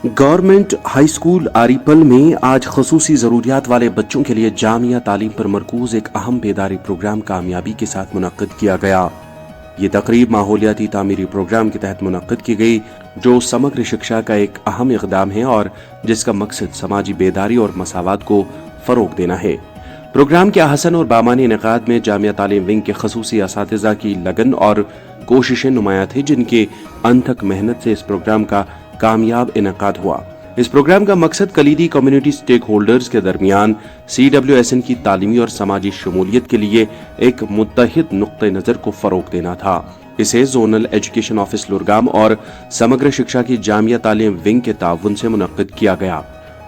Government high school آریپل میں آج خصوصی ضروریات والے بچوں کے لیے جامعہ تعلیم پر مرکوز ایک اہم بیداری پروگرام کامیابی کے ساتھ منعقد کیا گیا۔ یہ تقریب ماحولیاتی تعمیری پروگرام کے تحت منعقد کی گئی جو سمگر شکشا کا ایک اہم اقدام ہے اور جس کا مقصد سماجی بیداری اور مساوات کو فروغ دینا ہے۔ پروگرام کے احسن اور بامعنی انعقاد میں جامعہ تعلیم ونگ کے خصوصی اساتذہ کی لگن اور کوششیں نمایاں تھیں جن کے انتھک محنت سے اس پروگرام کا کامیاب انعقاد ہوا۔ اس پروگرام کا مقصد کلیدی کمیونٹی سٹیک ہولڈرز کے درمیان CWSN کی تعلیمی اور سماجی شمولیت کے لیے ایک متحد نقطہ نظر کو فروغ دینا تھا۔ اسے زونل ایجوکیشن آفس لورگام اور سمگر شکشا کی جامعہ تعلیم ونگ کے تعاون سے منعقد کیا گیا۔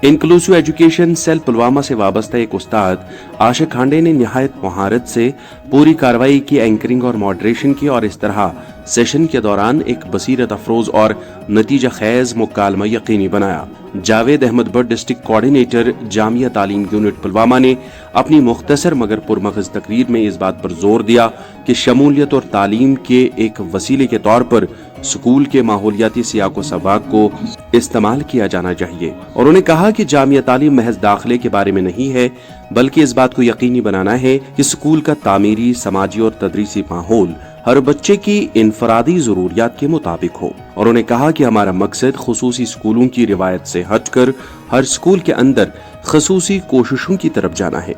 انکلوسیو ایجوکیشن سیل پلوامہ سے وابستہ ایک استاد عاشق کھانڈے نے نہایت مہارت سے پوری کارروائی کی اینکرنگ اور ماڈریشن کی اور اس طرح سیشن کے دوران ایک بصیرت افروز اور نتیجہ خیز مکالمہ یقینی بنایا۔ جاوید احمد بٹ ڈسٹرکٹ کوارڈینیٹر جامعہ تعلیم یونٹ پلوامہ نے اپنی مختصر مگر پرمغز تقریر میں اس بات پر زور دیا کہ شمولیت اور تعلیم کے ایک وسیلے کے طور پر سکول کے ماحولیاتی سیاق و سباق کو استعمال کیا جانا چاہیے، اور انہوں نے کہا کہ جامعہ تعلیم محض داخلے کے بارے میں نہیں ہے بلکہ اس بات کو یقینی بنانا ہے کہ سکول کا تعمیری، سماجی اور تدریسی ماحول ہر بچے کی انفرادی ضروریات کے مطابق ہو، اور انہوں نے کہا کہ ہمارا مقصد خصوصی سکولوں کی روایت سے ہٹ کر ہر سکول کے اندر خصوصی کوششوں کی طرف جانا ہے۔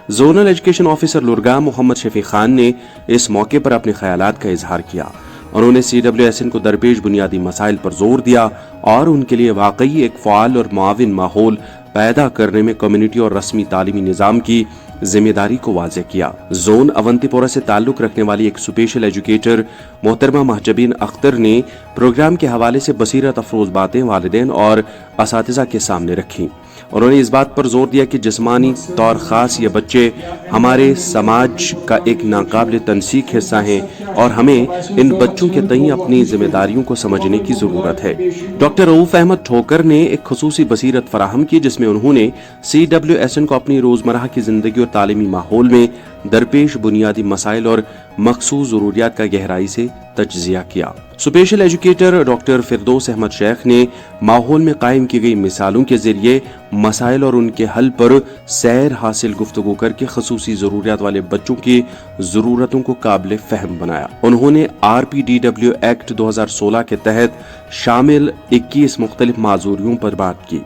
زونل ایجوکیشن آفیسر لورگام محمد شفیع خان نے اس موقع پر اپنے خیالات کا اظہار کیا۔ انہوں نے CWSN کو درپیش بنیادی مسائل پر زور دیا اور ان کے لیے واقعی ایک فعال اور معاون ماحول پیدا کرنے میں کمیونٹی اور رسمی تعلیمی نظام کی ذمہ داری کو واضح کیا۔ زون اونتی پورہ سے تعلق رکھنے والی ایک اسپیشل ایجوکیٹر محترمہ مہجبین اختر نے پروگرام کے حوالے سے بصیرت افروز باتیں والدین اور اساتذہ کے سامنے رکھیں۔ انہوں نے اس بات پر زور دیا کہ جسمانی طور خاص یہ بچے ہمارے سماج کا ایک ناقابل تنسیق حصہ ہیں اور ہمیں ان بچوں کے تئیں اپنی ذمہ داریوں کو سمجھنے کی ضرورت ہے۔ ڈاکٹر رؤوف احمد ٹھوکر نے ایک خصوصی بصیرت فراہم کی جس میں انہوں نے CWSN کو اپنی روزمرہ کی زندگی اور تعلیمی ماحول میں درپیش بنیادی مسائل اور مخصوص ضروریات کا گہرائی سے تجزیہ کیا۔ Special educator doctor Firdous Ahmad Sheikh نے ماحول میں قائم کی گئی مثالوں کے ذریعے مسائل اور ان کے حل پر سیر حاصل گفتگو کر کے خصوصی ضروریات والے بچوں کی ضرورتوں کو قابل فہم بنایا۔ انہوں نے RPDW ایکٹ 2016 کے تحت شامل 21 مختلف معذوریوں پر بات کی۔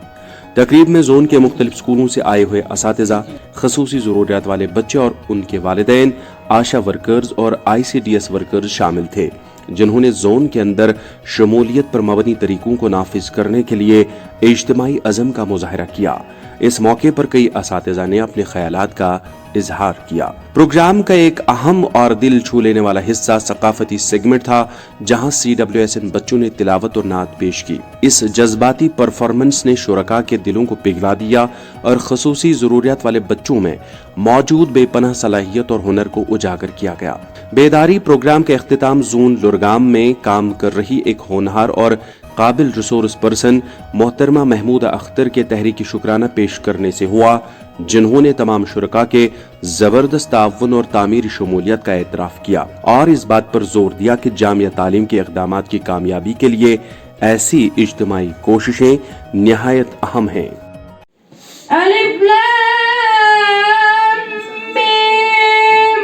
تقریب میں زون کے مختلف سکولوں سے آئے ہوئے اساتذہ، خصوصی ضروریات والے بچے اور ان کے والدین، آشا ورکرز اور ICDS ورکرز شامل تھے جنہوں نے زون کے اندر شمولیت پر مبنی طریقوں کو نافذ کرنے کے لیے اجتماعی عزم کا مظاہرہ کیا۔ اس موقع پر کئی اساتذہ نے اپنے خیالات کا اظہار کیا۔ پروگرام کا ایک اہم اور دل چھو لینے والا حصہ ثقافتی سیگمنٹ تھا جہاں CWSN بچوں نے تلاوت اور نعت پیش کی۔ اس جذباتی پرفارمنس نے شرکاء کے دلوں کو پگھلا دیا اور خصوصی ضروریات والے بچوں میں موجود بے پناہ صلاحیت اور ہنر کو اجاگر کیا گیا۔ بیداری پروگرام کا اختتام زون لورگام میں کام کر رہی ایک ہونہار اور قابل ریسورس پرسن محترمہ محمودہ اختر کے تحریکی شکرانہ پیش کرنے سے ہوا جنہوں نے تمام شرکاء کے زبردست تعاون اور تعمیری شمولیت کا اعتراف کیا اور اس بات پر زور دیا کہ جامعہ تعلیم کے اقدامات کی کامیابی کے لیے ایسی اجتماعی کوششیں نہایت اہم ہیں۔ الف لام میم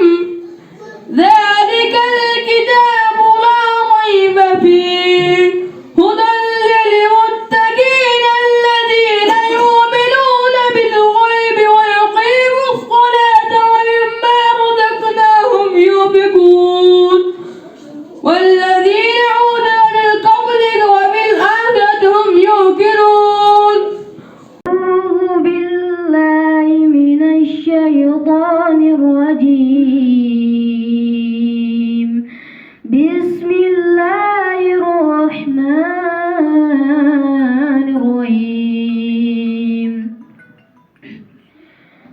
ذالک الکتاب لا ریب فیہ ہدی للمتقین الذین یؤمنون بالغیب ویقیمون الصلاة ومما رزقناہم ينفقون والذین یعون بالقول وبالآخرة هم یوقنون۔ أعوذ بالله من الشيطان الرجيم بسم الله الرحمن الرحيم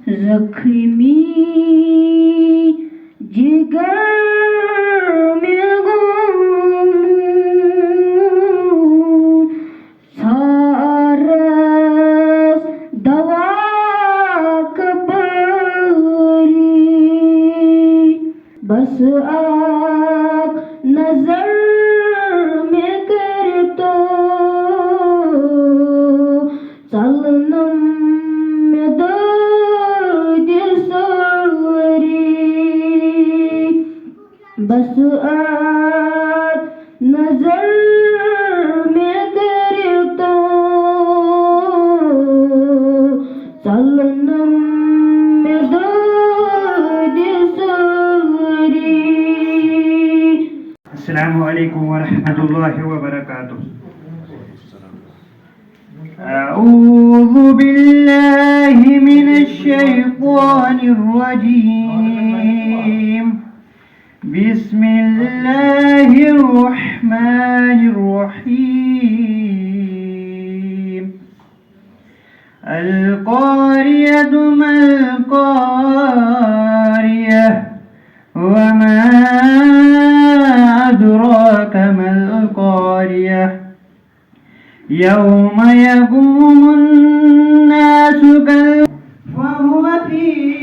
زخمی جگر میں گم سارس دوا کبری بس آگ نظر میں کر تو ورحمة الله وبركاته. أعوذ بالله من الشيطان الرجيم. بسم الله الرحمن الرحيم. القارية ما القارية وما أدراك ما القارية يوم يقوم الناس وهو في